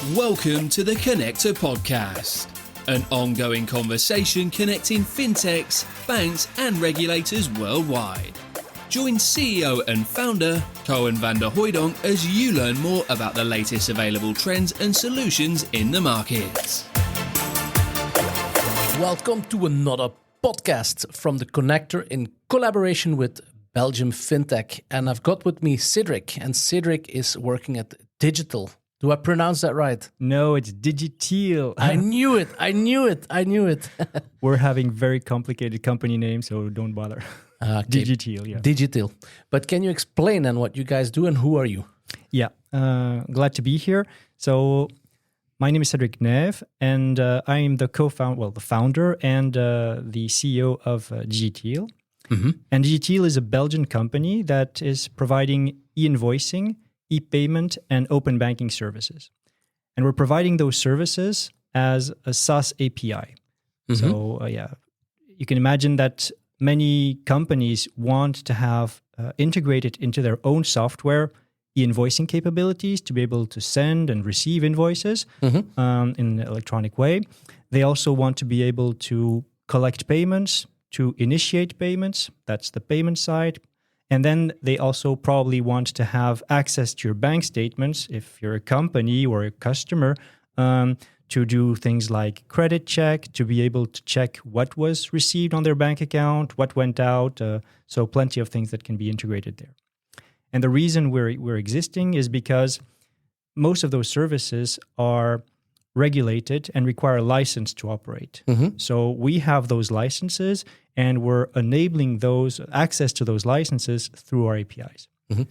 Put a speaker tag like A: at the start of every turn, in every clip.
A: Welcome to the Connector Podcast, an ongoing conversation connecting fintechs, banks, and regulators worldwide. Join CEO and founder Koen Vanderhoydonk as you learn more about the latest available trends and solutions in the markets.
B: Welcome to another podcast from the Connector in collaboration with Belgium FinTech. And I've got with me Cedric, and Cedric is working at Digital. Do I pronounce that right?
C: No, it's Digital.
B: I knew it.
C: We're having very complicated company names, so don't bother.
B: Okay.
C: Digital, yeah.
B: Digital. But can you explain then what you guys do and who are you?
C: Yeah, glad to be here. So my name is Cedric and I am the the founder and the CEO of Digital.
B: Mm-hmm.
C: And Digital is a Belgian company that is providing e-invoicing, e-payment, and open banking services. And we're providing those services as a SaaS API.
B: Mm-hmm.
C: So, you can imagine that many companies want to have integrated into their own software e-invoicing capabilities to be able to send and receive invoices in an electronic way. They also want to be able to collect payments, to initiate payments. That's the payment side. And then they also probably want to have access to your bank statements if you're a company or a customer, to do things like credit check, to be able to check what was received on their bank account, what went out. So plenty of things that can be integrated there. And the reason we're existing is because most of those services are regulated and require a license to operate.
B: Mm-hmm.
C: So we have those licenses and we're enabling those access to those licenses through our APIs.
B: Mm-hmm.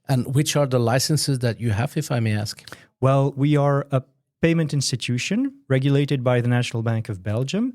B: And which are the licenses that you have, if I may ask?
C: Well, we are a payment institution regulated by the National Bank of Belgium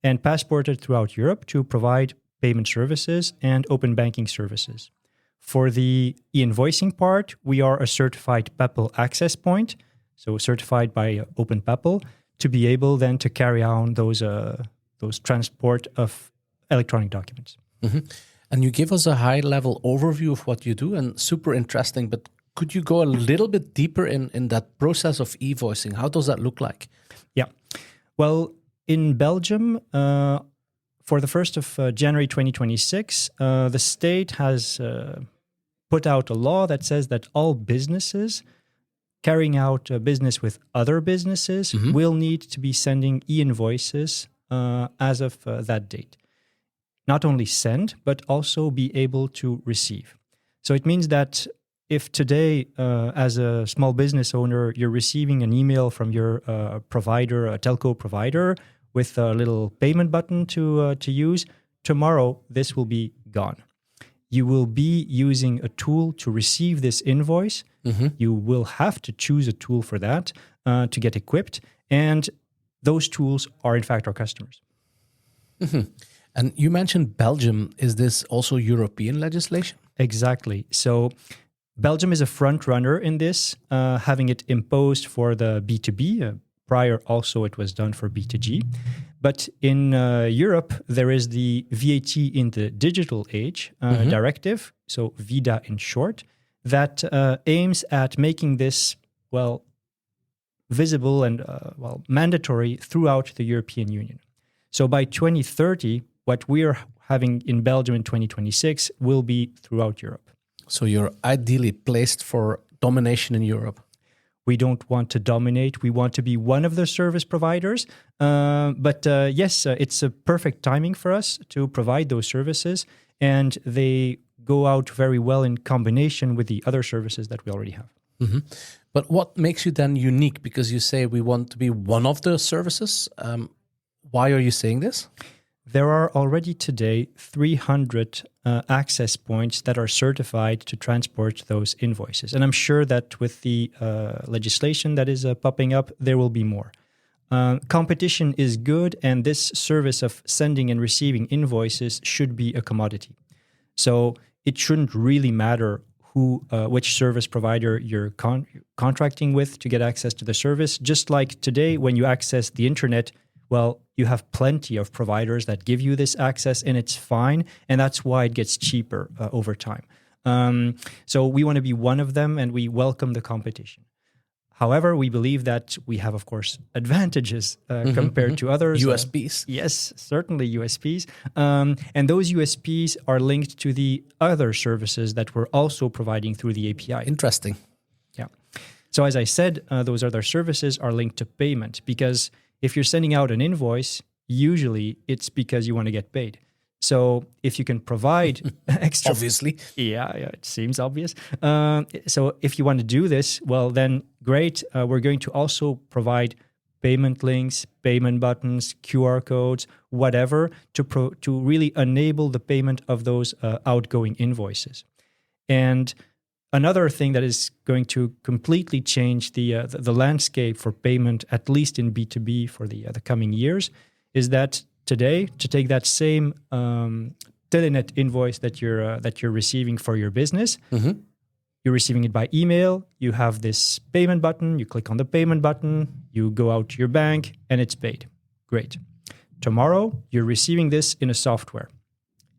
C: and passported throughout Europe to provide payment services and open banking services. For the e-invoicing part, we are a certified PEPL access point, so certified by Open PEPL, to be able then to carry on those transport of electronic documents.
B: Mm-hmm. And you give us a high-level overview of what you do, and super interesting, but could you go a little bit deeper in that process of e-invoicing? How does that look like?
C: Yeah. Well, in Belgium, for the 1st of January 2026, the state has put out a law that says that all businesses carrying out business with other businesses will need to be sending e-invoices as of that date. Not only send, but also be able to receive. So it means that if today, as a small business owner, you're receiving an email from your provider, a telco provider, with a little payment button to use, tomorrow this will be gone. You will be using a tool to receive this invoice. Mm-hmm. You will have to choose a tool for that to get equipped. And those tools are, in fact, our customers.
B: Mm-hmm. And you mentioned Belgium. Is this also European legislation?
C: Exactly. So Belgium is a front runner in this, having it imposed for the B2B. Prior also it was done for B2G. But in Europe, there is the VAT in the digital age directive, so VIDA in short, that aims at making this, visible and mandatory throughout the European Union. So by 2030, what we are having in Belgium in 2026 will be throughout Europe.
B: So you're ideally placed for domination in Europe.
C: We don't want to dominate. We want to be one of the service providers. Yes, it's a perfect timing for us to provide those services, and they go out very well in combination with the other services that we already have.
B: Mm-hmm. But what makes you then unique? Because you say we want to be one of the services. Why are you saying this?
C: There are already today 300 access points that are certified to transport those invoices. And I'm sure that with the legislation that is popping up, there will be more. Competition is good, and this service of sending and receiving invoices should be a commodity. So it shouldn't really matter which service provider you're contracting with to get access to the service. Just like today, when you access the internet, you have plenty of providers that give you this access, and it's fine. And that's why it gets cheaper over time. So we want to be one of them, and we welcome the competition. However, we believe that we have, of course, advantages compared to others.
B: USPs.
C: Yes, certainly USPs. And those USPs are linked to the other services that we're also providing through the API.
B: Interesting.
C: Yeah. So as I said, those other services are linked to payment, because if you're sending out an invoice, usually it's because you want to get paid. So if you can provide extra...
B: Obviously.
C: Yeah, it seems obvious. So if you want to do this, well, then great. We're going to also provide payment links, payment buttons, QR codes, whatever, to really enable the payment of those outgoing invoices. And another thing that is going to completely change the landscape for payment, at least in B2B for the coming years, is that today, to take that same Telenet invoice that you're receiving for your business, you're receiving it by email. You have this payment button. You click on the payment button. You go out to your bank, and it's paid. Great. Tomorrow, you're receiving this in a software.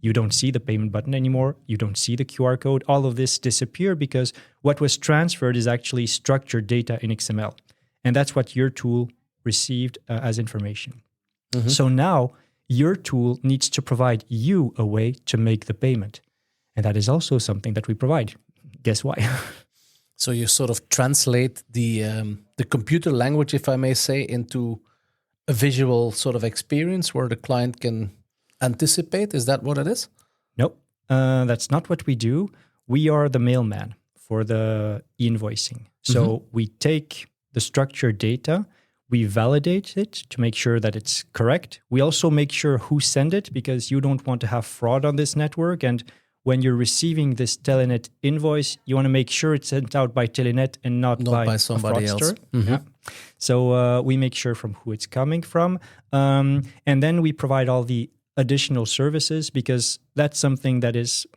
C: You don't see the payment button anymore. You don't see the QR code. All of this disappear because what was transferred is actually structured data in XML, and that's what your tool received as information. So now your tool needs to provide you a way to make the payment. And that is also something that we provide. Guess why?
B: So you sort of translate the computer language, if I may say, into a visual sort of experience where the client can anticipate. Is that what it is?
C: Nope, that's not what we do. We are the mailman for the e-invoicing. So we take the structured data, we validate it to make sure that it's correct. We also make sure who sent it, because you don't want to have fraud on this network. And when you're receiving this Telenet invoice, you want to make sure it's sent out by Telenet and not by
B: somebody else.
C: Yeah. So we make sure from who it's coming from. And then we provide all the additional services, because that's something that is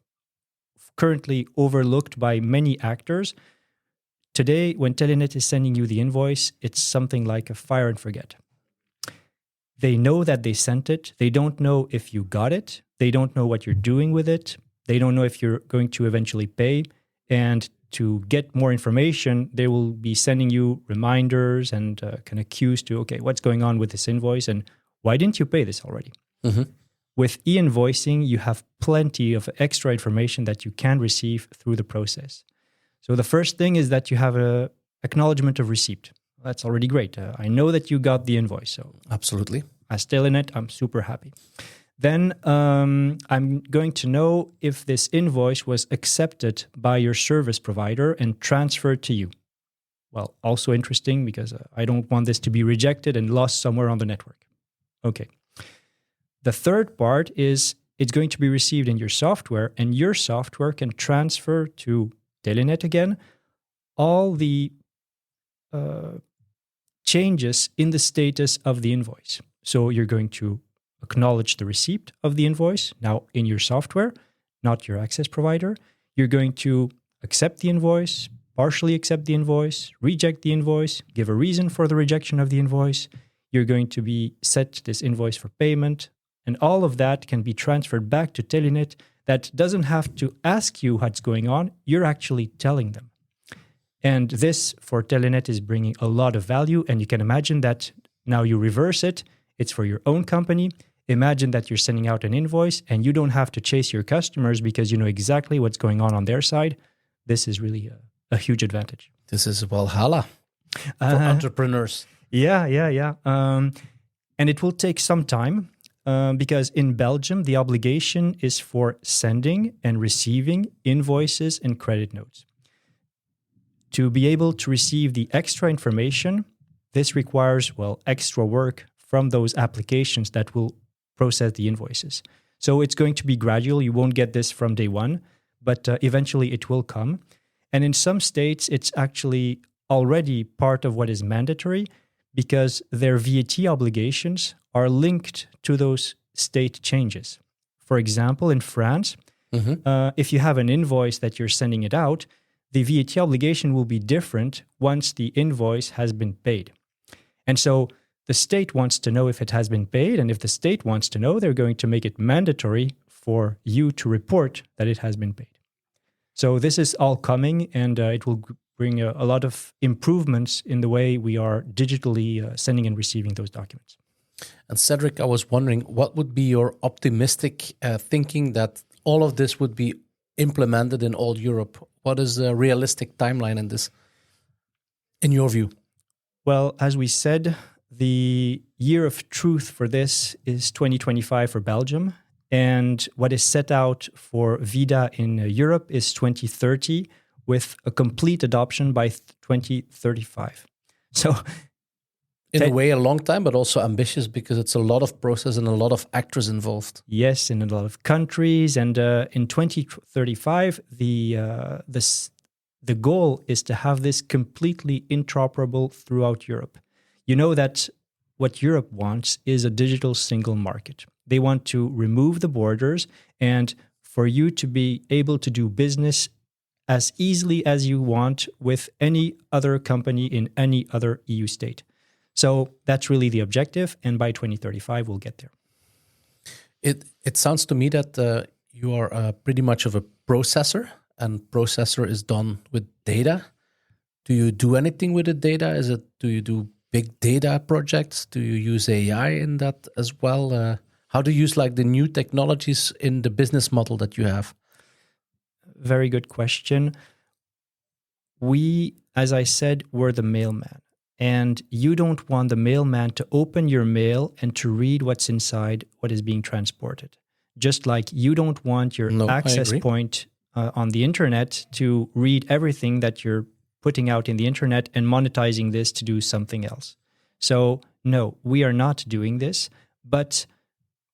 C: currently overlooked by many actors. Today, when Telenet is sending you the invoice, it's something like a fire and forget. They know that they sent it. They don't know if you got it. They don't know what you're doing with it. They don't know if you're going to eventually pay. And to get more information, they will be sending you reminders and kind of cues to, okay, what's going on with this invoice and why didn't you pay this already? With e-invoicing, you have plenty of extra information that you can receive through the process. So the first thing is that you have an acknowledgement of receipt. That's already great. I know that you got the invoice. So
B: absolutely.
C: As Telenet, I'm super happy. Then I'm going to know if this invoice was accepted by your service provider and transferred to you. Well, also interesting, because I don't want this to be rejected and lost somewhere on the network. Okay. The third part is it's going to be received in your software, and your software can transfer to Telenet again all the changes in the status of the invoice. So you're going to acknowledge the receipt of the invoice now in your software, not your access provider. You're going to accept the invoice, partially accept the invoice, reject the invoice, give a reason for the rejection of the invoice. You're going to be set this invoice for payment, and all of that can be transferred back to Telenet. That doesn't have to ask you what's going on. You're actually telling them. And this for Telenet is bringing a lot of value. And you can imagine that now you reverse it. It's for your own company. Imagine that you're sending out an invoice and you don't have to chase your customers because you know exactly what's going on their side. This is really a huge advantage.
B: This is Valhalla for entrepreneurs.
C: Yeah. And it will take some time. Because in Belgium, the obligation is for sending and receiving invoices and credit notes. To be able to receive the extra information, this requires, extra work from those applications that will process the invoices. So it's going to be gradual. You won't get this from day one, but eventually it will come. And in some states, it's actually already part of what is mandatory, because their VAT obligations are linked to those state changes. For example, in France, if you have an invoice that you're sending it out, the VAT obligation will be different once the invoice has been paid. And so the state wants to know if it has been paid, and if the state wants to know, they're going to make it mandatory for you to report that it has been paid. So this is all coming, and it will bring a lot of improvements in the way we are digitally sending and receiving those documents.
B: And Cedric, I was wondering, what would be your optimistic thinking that all of this would be implemented in all Europe? What is a realistic timeline in this, in your view?
C: Well, as we said, the year of truth for this is 2025 for Belgium. And what is set out for VIDA in Europe is 2030, with a complete adoption by 2035. So,
B: in a way, a long time, but also ambitious because it's a lot of process and a lot of actors involved.
C: Yes, in a lot of countries. And in 2035, the goal is to have this completely interoperable throughout Europe. You know that what Europe wants is a digital single market. They want to remove the borders and for you to be able to do business as easily as you want with any other company in any other EU state. So that's really the objective, and by 2035 we'll get there.
B: It sounds to me that you are pretty much of a processor, and processor is done with data. Do you do anything with the data? Do you do big data projects? Do you use AI in that as well? How do you use like the new technologies in the business model that you have?
C: Very good question. We, as I said, were the mailman. And you don't want the mailman to open your mail and to read what's inside what is being transported. Just like you don't want your access point on the internet to read everything that you're putting out in the internet and monetizing this to do something else. So no, we are not doing this, but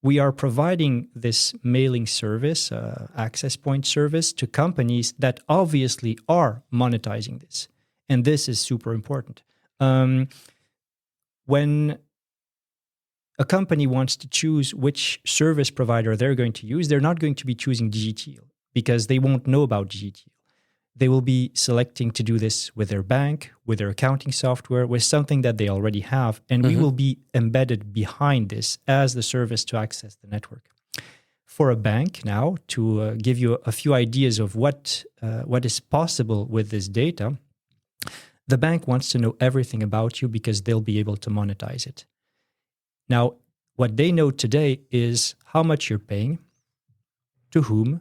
C: we are providing this mailing service, access point service to companies that obviously are monetizing this. And this is super important. When a company wants to choose which service provider they're going to use, they're not going to be choosing GTL because they won't know about GTL. They will be selecting to do this with their bank, with their accounting software, with something that they already have. And we will be embedded behind this as the service to access the network. For a bank now, to give you a few ideas of what is possible with this data, the bank wants to know everything about you because they'll be able to monetize it. Now, what they know today is how much you're paying, to whom.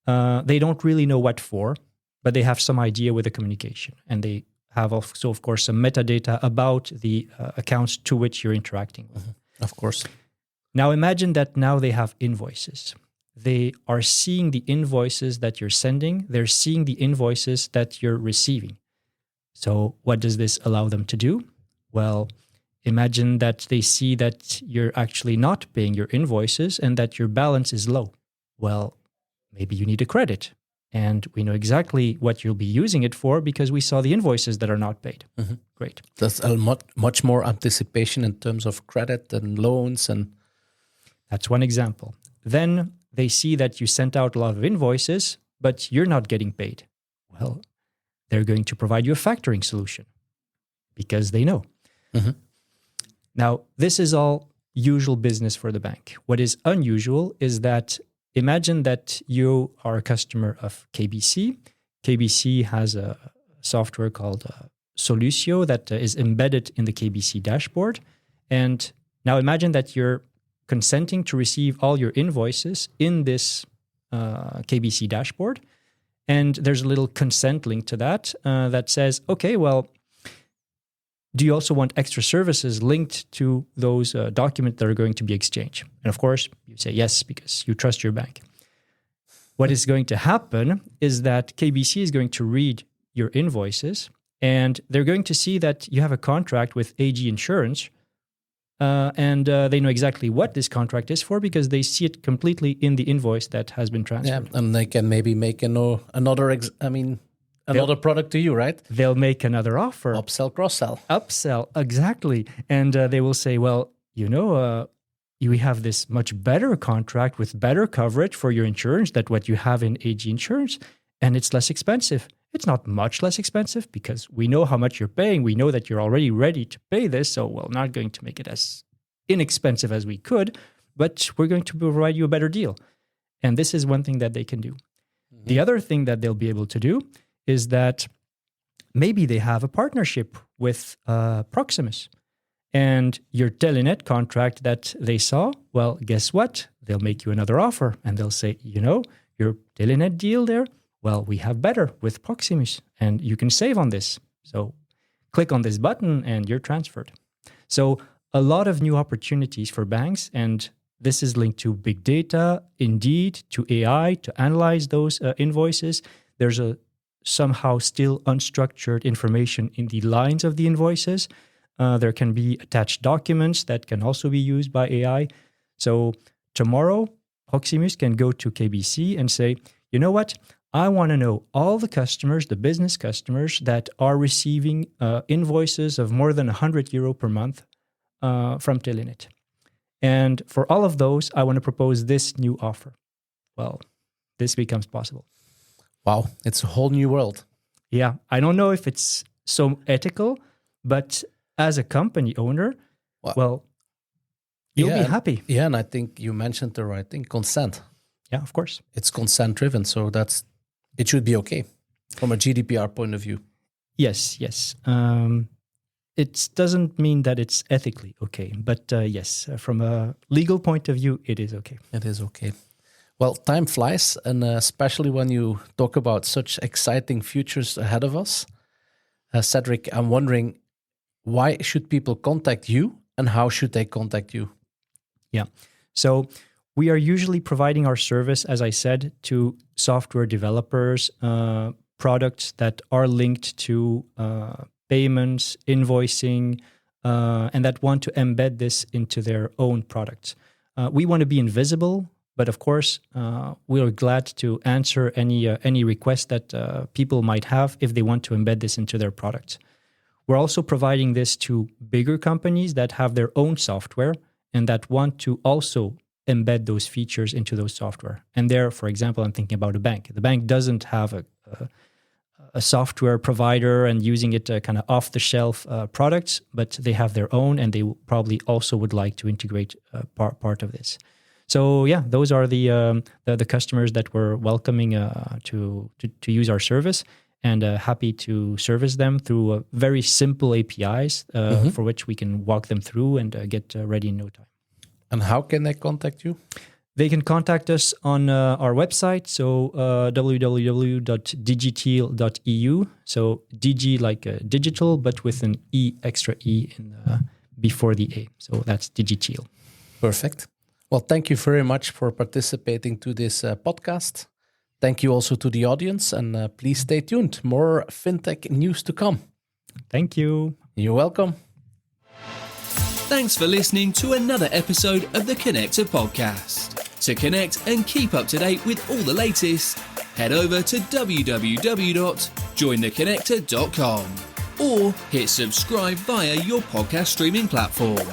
C: They don't really know what for, but they have some idea with the communication. And they have also, of course, some metadata about the accounts to which you're interacting with.
B: Of course.
C: Now, imagine that now they have invoices. They are seeing the invoices that you're sending. They're seeing the invoices that you're receiving. So what does this allow them to do? Well, imagine that they see that you're actually not paying your invoices and that your balance is low. Well, maybe you need a credit. And we know exactly what you'll be using it for because we saw the invoices that are not paid. Great.
B: That's a much more anticipation in terms of credit and loans. And
C: that's one example. Then they see that you sent out a lot of invoices, but you're not getting paid. Well, they're going to provide you a factoring solution because they know. Now, this is all usual business for the bank. What is unusual is that imagine that you are a customer of KBC. KBC has a software called Solucio that is embedded in the KBC dashboard. And now imagine that you're consenting to receive all your invoices in this KBC dashboard. And there's a little consent link to that that says, okay, well, do you also want extra services linked to those documents that are going to be exchanged? And of course, you say yes, because you trust your bank. What is going to happen is that KBC is going to read your invoices and they're going to see that you have a contract with AG Insurance and they know exactly what this contract is for because they see it completely in the invoice that has been transferred.
B: Yeah, and they can maybe make another product to you, right?
C: They'll make another offer.
B: Upsell, cross-sell.
C: Upsell, exactly. And they will say, well, we have this much better contract with better coverage for your insurance than what you have in AG Insurance, and it's less expensive. It's not much less expensive because we know how much you're paying. We know that you're already ready to pay this, so we're not going to make it as inexpensive as we could, but we're going to provide you a better deal. And this is one thing that they can do. The other thing that they'll be able to do is that maybe they have a partnership with Proximus. And your Telenet contract that they saw, well, guess what? They'll make you another offer and they'll say, your Telenet deal there, well, we have better with Proximus and you can save on this. So click on this button and you're transferred. So a lot of new opportunities for banks, and this is linked to big data, indeed, to AI, to analyze those invoices. There's somehow still unstructured information in the lines of the invoices. There can be attached documents that can also be used by AI. So tomorrow, Proximus can go to KBC and say, you know what? I want to know all the customers, the business customers that are receiving invoices of more than €100 per month from Telenet. And for all of those, I want to propose this new offer. Well, this becomes possible.
B: Wow, it's a whole new world.
C: Yeah, I don't know if it's so ethical, but as a company owner, well, you'll be happy.
B: Yeah, and I think you mentioned the right thing, consent.
C: Yeah, of course.
B: It's consent-driven, so it should be okay from a GDPR point of view.
C: Yes. It doesn't mean that it's ethically okay, but yes, from a legal point of view, it is okay.
B: It is okay. Well, time flies, and especially when you talk about such exciting futures ahead of us. Cedric, I'm wondering, why should people contact you and how should they contact you?
C: Yeah. So we are usually providing our service, as I said, to software developers, products that are linked to payments, invoicing, and that want to embed this into their own products. We want to be invisible, but of course, we are glad to answer any request that people might have if they want to embed this into their products. We're also providing this to bigger companies that have their own software and that want to also embed those features into those software. And there, for example, I'm thinking about a bank. The bank doesn't have a software provider and using it kind of off-the-shelf products, but they have their own, and they probably also would like to integrate part of this. So yeah, those are the customers that we're welcoming to use our service, and happy to service them through very simple APIs for which we can walk them through and get ready in no time.
B: And how can they contact you?
C: They can contact us on our website, so www.digiteal.eu. So digi like digital, but with an extra E before the A. So that's Digiteal.
B: Perfect. Well, thank you very much for participating to this podcast. Thank you also to the audience, and please stay tuned. More FinTech news to come.
C: Thank you.
B: You're welcome.
A: Thanks for listening to another episode of the Connector podcast. To connect and keep up to date with all the latest, head over to www.jointheconnector.com or hit subscribe via your podcast streaming platform.